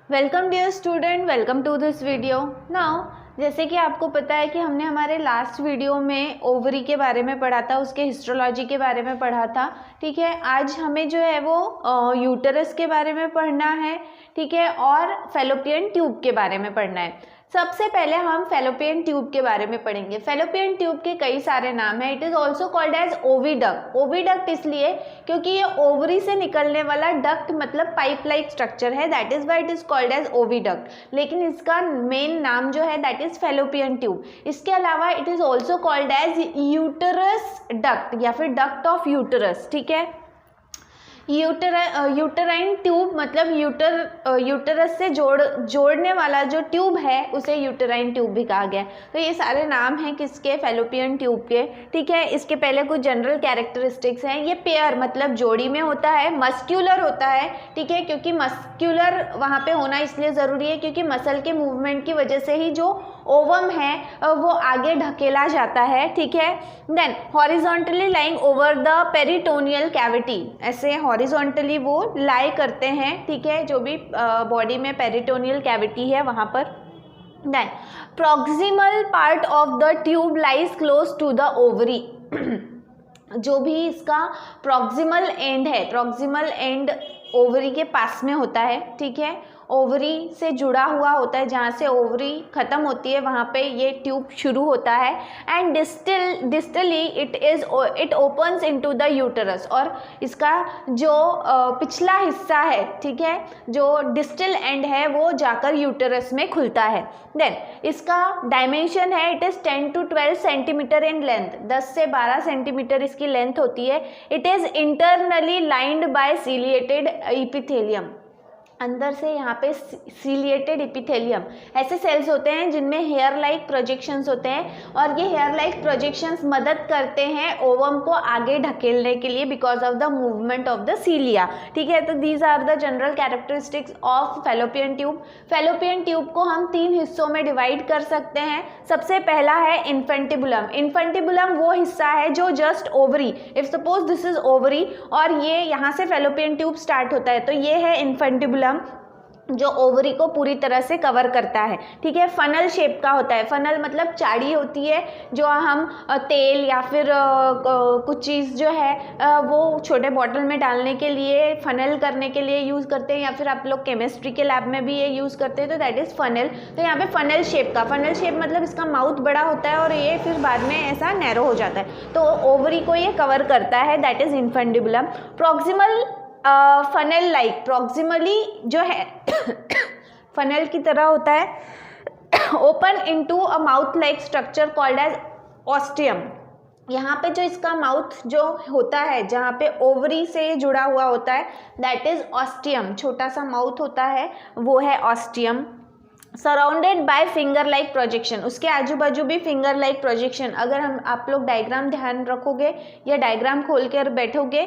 Welcome dear student, welcome to this video. Now जैसे कि आपको पता है कि हमने हमारे लास्ट वीडियो में ओवरी के बारे में पढ़ा था, उसके हिस्ट्रोलॉजी के बारे में पढ़ा था। ठीक है, आज हमें जो है वो यूटरस के बारे में पढ़ना है। ठीक है, और फेलोपियन ट्यूब के बारे में पढ़ना है। सबसे पहले हम फेलोपियन ट्यूब के बारे में पढ़ेंगे। फेलोपियन ट्यूब के कई सारे नाम हैं। It is also called as oviduct. Oviduct इसलिए क्योंकि ये ओवरी से निकलने वाला डक्ट मतलब पाइप लाइक स्ट्रक्चर है, that is why it is called as oviduct. लेकिन इसका मेन नाम जो है दैट इज फेलोपियन ट्यूब। इसके अलावा it is also called as uterus duct या फिर डक्ट ऑफ यूटरस। ठीक है, यूटराइन ट्यूब मतलब यूटरस से जोड़ने वाला जो ट्यूब है उसे यूटराइन ट्यूब भी कहा गया। तो ये सारे नाम हैं किसके, फेलोपियन ट्यूब के। ठीक है, इसके पहले कुछ जनरल कैरेक्टरिस्टिक्स हैं। ये पेयर मतलब जोड़ी में होता है, मस्क्यूलर होता है। ठीक है, क्योंकि मस्क्यूलर वहाँ पे होना इसलिए ज़रूरी है क्योंकि मसल के मूवमेंट की वजह से ही जो ओवम है वो आगे ढकेला जाता है। ठीक है, then horizontally lying over the peritoneal cavity, ऐसे हॉरिजॉन्टली वो लाई करते हैं। ठीक है, जो भी बॉडी में पेरिटोनियल कैविटी है वहाँ पर। Then proximal part of the tube lies close to the ovary. जो भी इसका प्रॉक्सिमल एंड है, प्रॉक्सिमल एंड ओवरी के पास में होता है। ठीक है, ओवरी से जुड़ा हुआ होता है, जहाँ से ओवरी ख़त्म होती है वहाँ पे ये ट्यूब शुरू होता है। And distally it opens into the uterus, और इसका जो पिछला हिस्सा है, ठीक है, जो डिस्टल एंड है वो जाकर यूटरस में खुलता है। देन इसका डायमेंशन है, it is 10 to 12 centimetre in length, 10 से 12 सेंटीमीटर इसकी लेंथ होती है। It is internally lined by ciliated epithelium, अंदर से यहाँ पे सीलिएटेड इपिथेलियम, ऐसे सेल्स होते हैं जिनमें हेयर लाइक प्रोजेक्शंस होते हैं, और ये हेयर लाइक प्रोजेक्शंस मदद करते हैं ओवम को आगे ढकेलने के लिए because of the movement of the cilia. ठीक है, तो these are the general characteristics of fallopian tube. Fallopian tube को हम 3 हिस्सों में डिवाइड कर सकते हैं। सबसे पहला है इन्फेंटिबुलम। इन्फेंटिबुलम वो हिस्सा है जो just ovary, if suppose this is ovary और ये यहाँ से फेलोपियन ट्यूब स्टार्ट होता है, तो ये है इन्फेंटिबुलम जो ओवरी को पूरी तरह से कवर करता है। ठीक है, फनल शेप का होता है। फनल मतलब चाड़ी होती है जो हम तेल या फिर कुछ चीज़ जो है वो छोटे बॉटल में डालने के लिए, फनल करने के लिए यूज़ करते हैं, या फिर आप लोग केमिस्ट्री के लैब में भी ये यूज़ करते हैं, तो दैट इज़ फनल। तो यहाँ पे फनल शेप का, फनल शेप मतलब इसका माउथ बड़ा होता है और ये फिर बाद में ऐसा नैरो हो जाता है, तो ओवरी को ये कवर करता है, that is infundibulum. Proximal funnel like, proximally जो है फनल की तरह होता है। Open into a mouth like structure called as ostium. यहाँ पे जो इसका माउथ जो होता है, जहाँ पे ओवरी से जुड़ा हुआ होता है, दैट इज ऑस्टियम। छोटा सा माउथ होता है वो है ostium. Surrounded by finger like projection, उसके आजू बाजू भी फिंगर लाइक प्रोजेक्शन। अगर हम आप लोग डायग्राम ध्यान रखोगे या डायग्राम खोल कर बैठोगे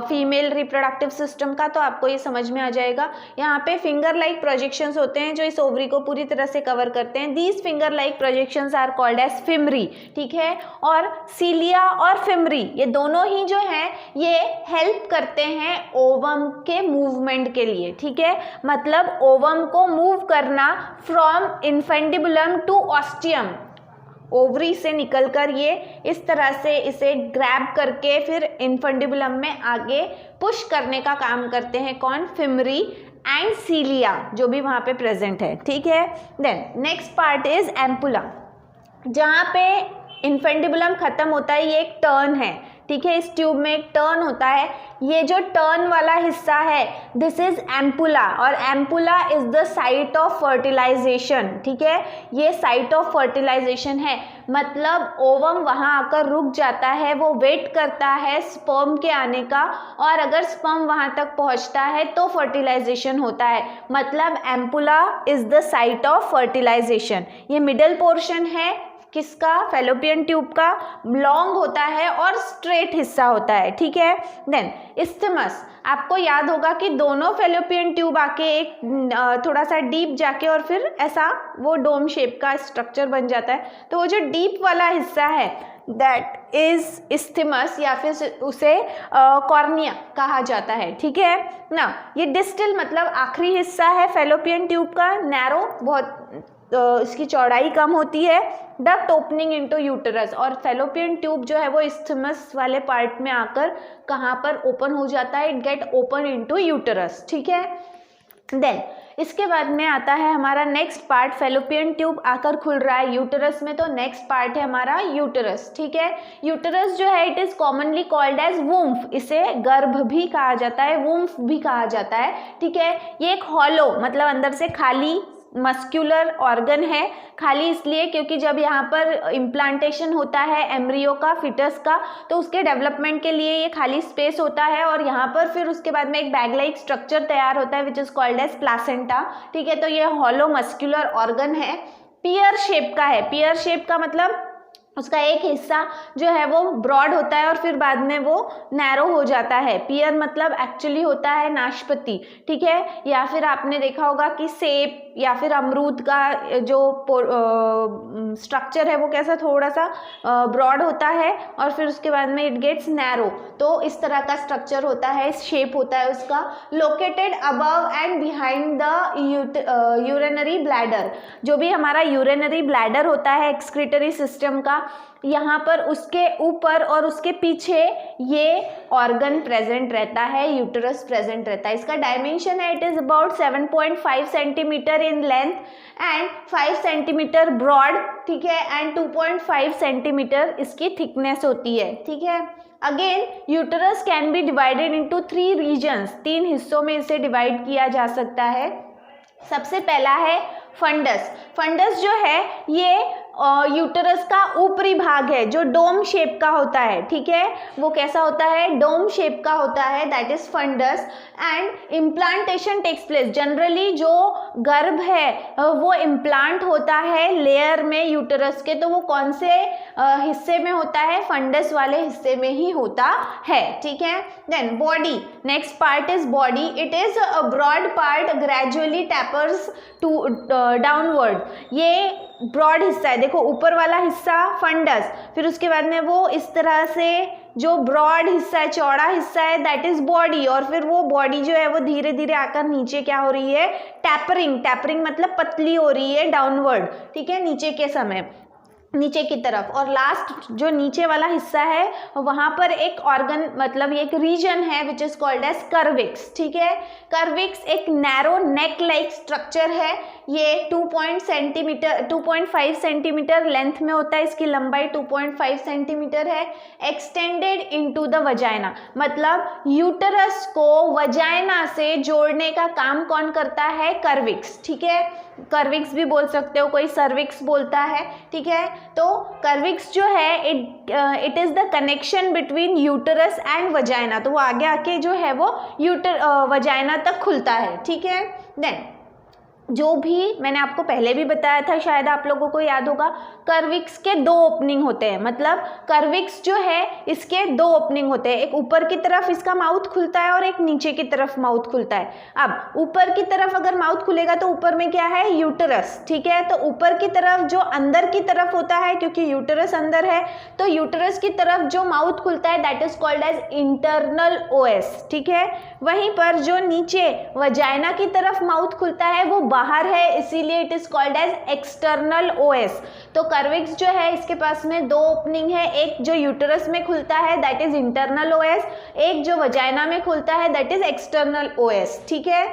फीमेल रिप्रोडक्टिव सिस्टम का, तो आपको ये समझ में आ जाएगा। यहाँ पे फिंगर लाइक प्रोजेक्शंस होते हैं जो इस ओवरी को पूरी तरह से कवर करते हैं। These finger like projections are called as fimbriae. ठीक है, और सीलिया और फिमरी ये दोनों ही जो हैं ये हेल्प करते हैं ओवम के मूवमेंट के लिए। ठीक है, मतलब ओवम को मूव करना फ्रॉम इन्फेंटिबुलम टू ऑस्टियम, ओवरी से निकलकर ये इस तरह से इसे ग्रैब करके फिर इन्फेंटिबुलम में आगे पुश करने का काम करते हैं। कौन? फिमरी एंड सीलिया जो भी वहाँ पे प्रेजेंट है। ठीक है, then next part is ampulla. जहाँ पे इन्फेंटिबुलम खत्म होता है ये एक टर्न है। ठीक है, इस ट्यूब में एक टर्न होता है, ये जो टर्न वाला हिस्सा है दिस इज एम्पुला, और ampulla is the site of fertilisation. ठीक है, ये साइट ऑफ फर्टिलाइजेशन है, मतलब ओवम वहाँ आकर रुक जाता है, वो वेट करता है स्पर्म के आने का, और अगर स्पर्म वहाँ तक पहुँचता है तो फर्टिलाइजेशन होता है, मतलब ampulla is the site of fertilisation. ये मिडल पोर्शन है किसका? फेलोपियन ट्यूब का। लॉन्ग होता है और स्ट्रेट हिस्सा होता है। ठीक है, देन इस्थमस, आपको याद होगा कि दोनों फेलोपियन ट्यूब आके एक थोड़ा सा डीप जाके और फिर ऐसा वो डोम शेप का स्ट्रक्चर बन जाता है। तो वो जो डीप वाला हिस्सा है दैट इज इस्थमस या फिर उसे कॉर्निया कहा जाता है, ठीक है ना। ये डिस्टल मतलब आखिरी हिस्सा है फैलोपियन ट्यूब का, नैरो बहुत इसकी चौड़ाई कम होती है, डक्ट ओपनिंग इनटू यूटरस, और फैलोपियन ट्यूब जो है वो इस्थमस वाले पार्ट में आकर कहाँ पर ओपन हो जाता है, it get open into uterus, ठीक है। देन इसके बाद में आता है हमारा नेक्स्ट पार्ट, फैलोपियन ट्यूब आकर खुल रहा है यूटरस में, तो नेक्स्ट पार्ट है हमारा यूटरस, ठीक है। यूटरस जो है it is commonly called as womb, इसे गर्भ भी कहा जाता है, वुम्फ भी कहा जाता है, ठीक है। ये एक हॉलो मतलब अंदर से खाली मस्क्यूलर ऑर्गन है, खाली इसलिए क्योंकि जब यहाँ पर इम्प्लांटेशन होता है एम्ब्रियो का, फिटस का, तो उसके डेवलपमेंट के लिए ये खाली स्पेस होता है, और यहाँ पर फिर उसके बाद में एक बैग लाइक स्ट्रक्चर तैयार होता है which is called as placenta, ठीक है। तो ये हॉलो मस्क्यूलर ऑर्गन है, पियर शेप का है। पियर शेप का मतलब उसका एक हिस्सा जो है वो ब्रॉड होता है और फिर बाद में वो नैरो हो जाता है। पियर मतलब एक्चुअली होता है नाशपाती, ठीक है, या फिर आपने देखा होगा कि सेब या फिर अमरूद का जो स्ट्रक्चर है वो कैसा थोड़ा सा ब्रॉड होता है और फिर उसके बाद में इट गेट्स नैरो, तो इस तरह का स्ट्रक्चर होता है, शेप होता है उसका। Located above and behind the urinary bladder, जो भी हमारा यूरिनरी ब्लैडर होता है एक्सक्रीटरी सिस्टम का, यहाँ पर उसके ऊपर और उसके पीछे ये ऑर्गन प्रेजेंट रहता है, यूटरस प्रेजेंट रहता है। इसका डायमेंशन है it is about 7.5 centimetre in length and 5 centimetre broad, ठीक है, एंड 2.5 सेंटीमीटर इसकी थिकनेस होती है, ठीक है। Again uterus can be divided into 3 regions, 3 हिस्सों में इसे डिवाइड किया जा सकता है। सबसे पहला है फंडस। फंडस जो है ये यूटरस का ऊपरी भाग है जो डोम शेप का होता है, ठीक है, वो कैसा होता है, डोम शेप का होता है, that is fundus. And implantation takes place, generally जो गर्भ है वो इम्प्लांट होता है लेयर में यूटरस के, तो वो कौन से हिस्से में होता है, फंडस वाले हिस्से में ही होता है, ठीक है। Then body, next part is body, it is a broad part gradually tapers to downward, ये ब्रॉड हिस्सा है, देखो ऊपर वाला हिस्सा फंडस, फिर उसके बाद में वो इस तरह से जो ब्रॉड हिस्सा है, चौड़ा हिस्सा है, दैट इज बॉडी, और फिर वो बॉडी जो है वो धीरे धीरे आकर नीचे क्या हो रही है, टैपरिंग, टैपरिंग मतलब पतली हो रही है डाउनवर्ड, ठीक है, नीचे के समय, नीचे की तरफ। और लास्ट जो नीचे वाला हिस्सा है वहाँ पर एक ऑर्गन मतलब एक रीजन है विच इज कॉल्ड एज कर्विक्स, ठीक है। कर्विक्स एक नैरो नेक लाइक स्ट्रक्चर है, ये 2.5 सेंटीमीटर लेंथ में होता है, इसकी लंबाई 2.5 सेंटीमीटर है। एक्सटेंडेड इनटू द वजाइना, मतलब यूटरस को वजाइना से जोड़ने का काम कौन करता है, कर्विक्स, ठीक है। कर्विक्स भी बोल सकते हो, कोई सर्विक्स बोलता है, ठीक है। तो कर्विक्स जो है it is the connection between uterus and vagina, तो वो आगे आके जो है वो वजाइना तक खुलता है, ठीक है। देन जो भी मैंने आपको पहले भी बताया था, शायद आप लोगों को याद होगा, कर्विक्स के 2 ओपनिंग होते हैं, मतलब कर्विक्स जो है इसके 2 ओपनिंग होते हैं, एक ऊपर की तरफ इसका माउथ खुलता है और एक नीचे की तरफ माउथ खुलता है। अब ऊपर की तरफ अगर माउथ खुलेगा तो ऊपर में क्या है, यूटरस, ठीक है। तो ऊपर की तरफ जो अंदर की तरफ होता है, क्योंकि यूटरस अंदर है, तो यूटरस की तरफ जो माउथ खुलता है that is called as internal os, ठीक है। वहीं पर जो नीचे वजाइना की तरफ माउथ खुलता है वो बाहर है, इसीलिए it is called as external os. तो कर्विक्स जो है इसके पास में 2 ओपनिंग है, एक जो यूटरस में खुलता है दैट इज इंटरनल ओएस, एक जो वजाइना में खुलता है दैट इज एक्सटर्नल ओएस, ठीक है।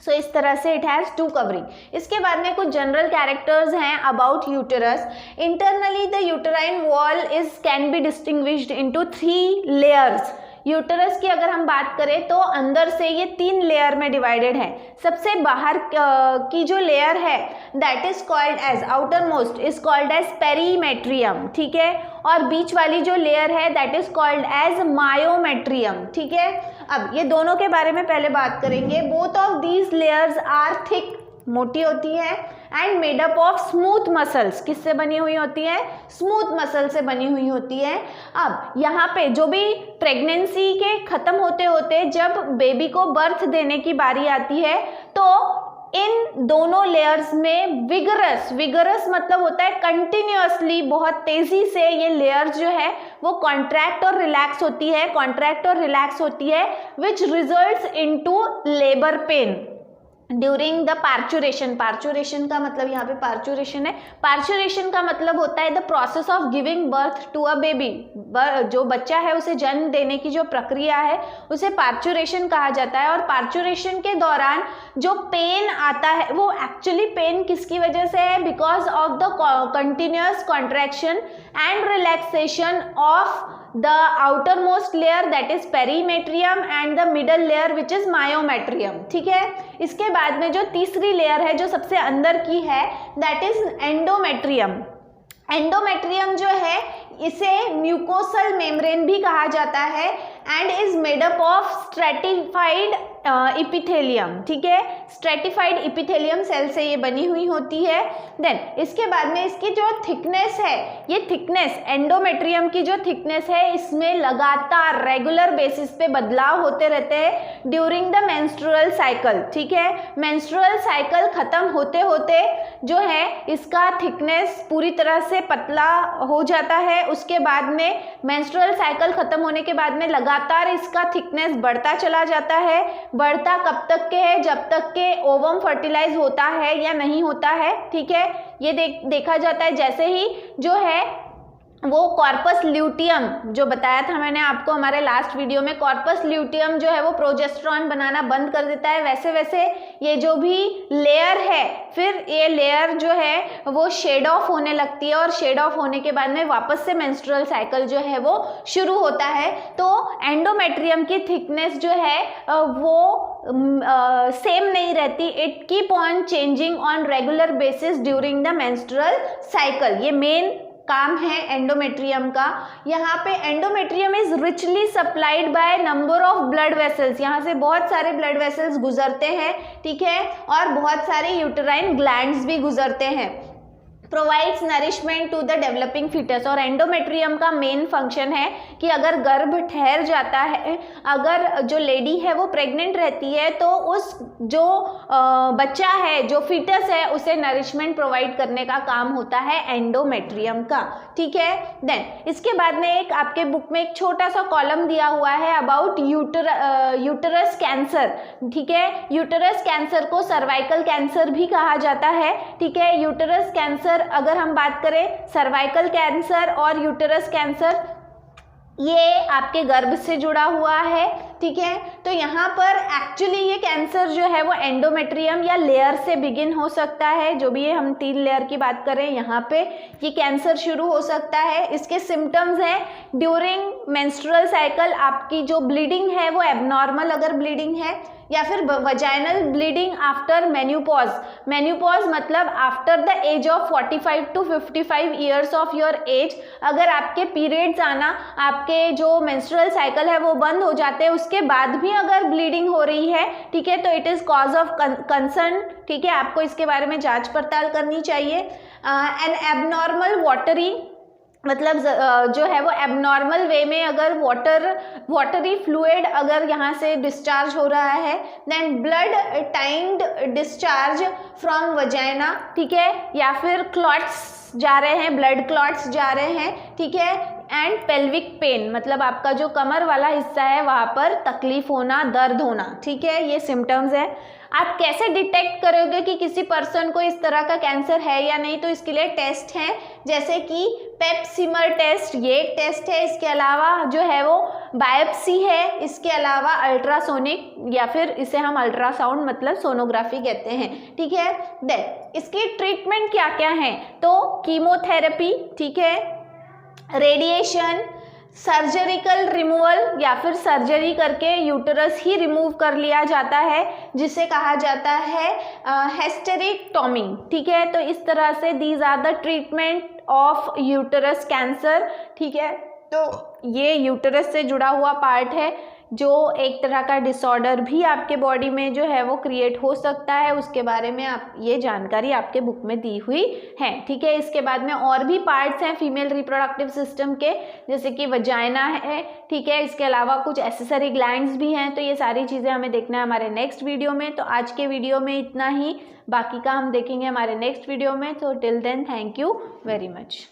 सो इस तरह से इट हैज 2 कवरिंग। इसके बाद में कुछ जनरल कैरेक्टर्स हैं about uterus. Internally the uterine wall is can be distinguished into 3 layers. Uterus की अगर हम बात करें तो अंदर से ये 3 लेयर में डिवाइडेड है। सबसे बाहर की जो लेयर है that is called as, outermost is called as perimetrium, ठीक है, और बीच वाली जो लेयर है that is called as myometrium, ठीक है। अब ये दोनों के बारे में पहले बात करेंगे। Both of these layers are thick, मोटी होती है, and made up of smooth muscles, किससे बनी हुई होती है, स्मूथ मसल से बनी हुई होती है। अब यहाँ पे जो भी प्रेगनेंसी के खत्म होते होते जब बेबी को बर्थ देने की बारी आती है तो इन दोनों लेयर्स में विगरस मतलब होता है कंटिन्यूअसली, बहुत तेजी से ये लेयर जो है वो कॉन्ट्रैक्ट और रिलैक्स होती है which results into labour pain during the parturition. Parturition का मतलब यहाँ पे पार्चुरेशन है, पार्चुरेशन का मतलब होता है the process of giving birth to a baby. जो बच्चा है उसे जन्म देने की जो प्रक्रिया है उसे पार्चुरेशन कहा जाता है। और पार्चुरेशन के दौरान जो पेन आता है वो एक्चुअली पेन किसकी वजह से है, because of the continuous contraction and relaxation of the outermost layer that is perimetrium and the middle layer which is myometrium। ठीक है, इसके बाद में जो तीसरी लेयर है जो सबसे अंदर की है that is endometrium। एंडोमेट्रियम जो है इसे म्यूकोसल मेम्ब्रेन भी कहा जाता है and is made up of stratified epithelium. ठीक है, स्ट्रेटिफाइड इपिथेलियम सेल से ये बनी हुई होती है। देन इसके बाद में इसकी जो थिकनेस है, ये थिकनेस एंडोमेट्रियम की जो थिकनेस है इसमें लगातार रेगुलर बेसिस पे बदलाव होते रहते हैं ड्यूरिंग द मेंस्ट्रुअल साइकिल। ठीक है, मेंस्ट्रुअल साइकिल खत्म होते होते जो है इसका थिकनेस पूरी तरह से पतला हो जाता है। उसके बाद में मेंस्ट्रुअल साइकिल खत्म होने के बाद में लगातार इसका थिकनेस बढ़ता चला जाता है। बढ़ता कब तक के है, जब तक के ओवम फर्टिलाइज होता है या नहीं होता है। ठीक है, ये देखा जाता है जैसे ही जो है वो कॉर्पस ल्यूटियम जो बताया था मैंने आपको हमारे लास्ट वीडियो में, कॉर्पस ल्यूटियम जो है वो प्रोजेस्टेरॉन बनाना बंद कर देता है, वैसे वैसे ये जो भी लेयर है फिर ये लेयर जो है वो शेड ऑफ होने लगती है और शेड ऑफ होने के बाद में वापस से मेंस्ट्रुअल साइकिल जो है वो शुरू होता है। तो एंडोमेट्रियम की थिकनेस जो है वो सेम नहीं रहती, it keep on changing on regular basis during the menstrual cycle. ये मेन काम है एंडोमेट्रियम का। यहाँ पे endometrium is richly supplied by number of blood vessels, यहाँ से बहुत सारे ब्लड वेसल्स गुजरते हैं। ठीक है, और बहुत सारे यूटेराइन ग्लैंड्स भी गुजरते हैं। Provides nourishment to the developing foetus. और एंडोमेट्रियम का मेन फंक्शन है कि अगर गर्भ ठहर जाता है, अगर जो लेडी है वो प्रेग्नेंट रहती है तो उस जो बच्चा है, जो फीटस है, उसे नरिशमेंट प्रोवाइड करने का काम होता है एंडोमेट्रियम का। ठीक है, देन इसके बाद में एक आपके बुक में एक छोटा सा कॉलम दिया हुआ है अबाउट यूटरस कैंसर। ठीक है, यूटरस कैंसर को सर्वाइकल कैंसर भी कहा जाता है। ठीक है, यूटरस कैंसर अगर हम बात करें, सर्वाइकल कैंसर और यूटेरस कैंसर ये आपके गर्भ से जुड़ा हुआ है। ठीक है, तो यहाँ पर एक्चुअली ये कैंसर जो है वो एंडोमेट्रियम या लेयर से बिगिन हो सकता है। जो भी ये हम 3 लेयर की बात करें, यहाँ पे ये कैंसर शुरू हो सकता है। इसके सिम्टम्स हैं ड्यूरिंग मेंस्ट्रुअल साइकिल आपकी जो ब्लीडिंग है वो एबनॉर्मल अगर ब्लीडिंग है, या फिर vaginal bleeding after menopause. Menopause मतलब after the age of 45 to 55 years of your age, अगर आपके पीरियड्स आना, आपके जो मेंस्ट्रुअल साइकिल है वो बंद हो जाते हैं, उसके बाद भी अगर ब्लीडिंग हो रही है, ठीक है, तो it is cause of concern. ठीक है, आपको इसके बारे में जांच पड़ताल करनी चाहिए। एन एबनॉर्मल वाटरी मतलब जो है वो एबनॉर्मल वे में अगर वाटरी फ्लूइड अगर यहाँ से डिस्चार्ज हो रहा है, then blood timed discharge from vagina. ठीक है, या फिर क्लॉट्स जा रहे हैं, ब्लड क्लॉट्स जा रहे हैं। ठीक है, एंड पेल्विक पेन मतलब आपका जो कमर वाला हिस्सा है वहाँ पर तकलीफ होना, दर्द होना। ठीक है, ये सिम्टम्स है। आप कैसे डिटेक्ट करोगे कि किसी पर्सन को इस तरह का कैंसर है या नहीं, तो इसके लिए टेस्ट हैं जैसे कि पेप्सिमर टेस्ट, ये एक टेस्ट है। इसके अलावा जो है वो बायोप्सी है, इसके अलावा अल्ट्रासोनिक या फिर इसे हम अल्ट्रासाउंड मतलब सोनोग्राफी कहते हैं। ठीक है, देन इसकी ट्रीटमेंट क्या क्या है, तो कीमोथेरेपी, ठीक है, रेडिएशन, सर्जरिकल रिमूवल या फिर सर्जरी करके यूटेरस ही रिमूव कर लिया जाता है जिसे कहा जाता है हेस्टेरेक्टोमी। ठीक है, तो इस तरह से these are the treatment of uterus cancer. ठीक है, तो ये यूटेरस से जुड़ा हुआ पार्ट है। जो एक तरह का डिसऑर्डर भी आपके बॉडी में जो है वो क्रिएट हो सकता है, उसके बारे में आप ये जानकारी आपके बुक में दी हुई है। ठीक है, इसके बाद में और भी पार्ट्स हैं फीमेल रिप्रोडक्टिव सिस्टम के, जैसे कि वजाइना है। ठीक है, इसके अलावा कुछ एक्सेसरी ग्लैंड्स भी हैं। तो ये सारी चीज़ें हमें देखना है हमारे नेक्स्ट वीडियो में। तो आज के वीडियो में इतना ही, बाकी का हम देखेंगे हमारे नेक्स्ट वीडियो में। तो till then thank you very much.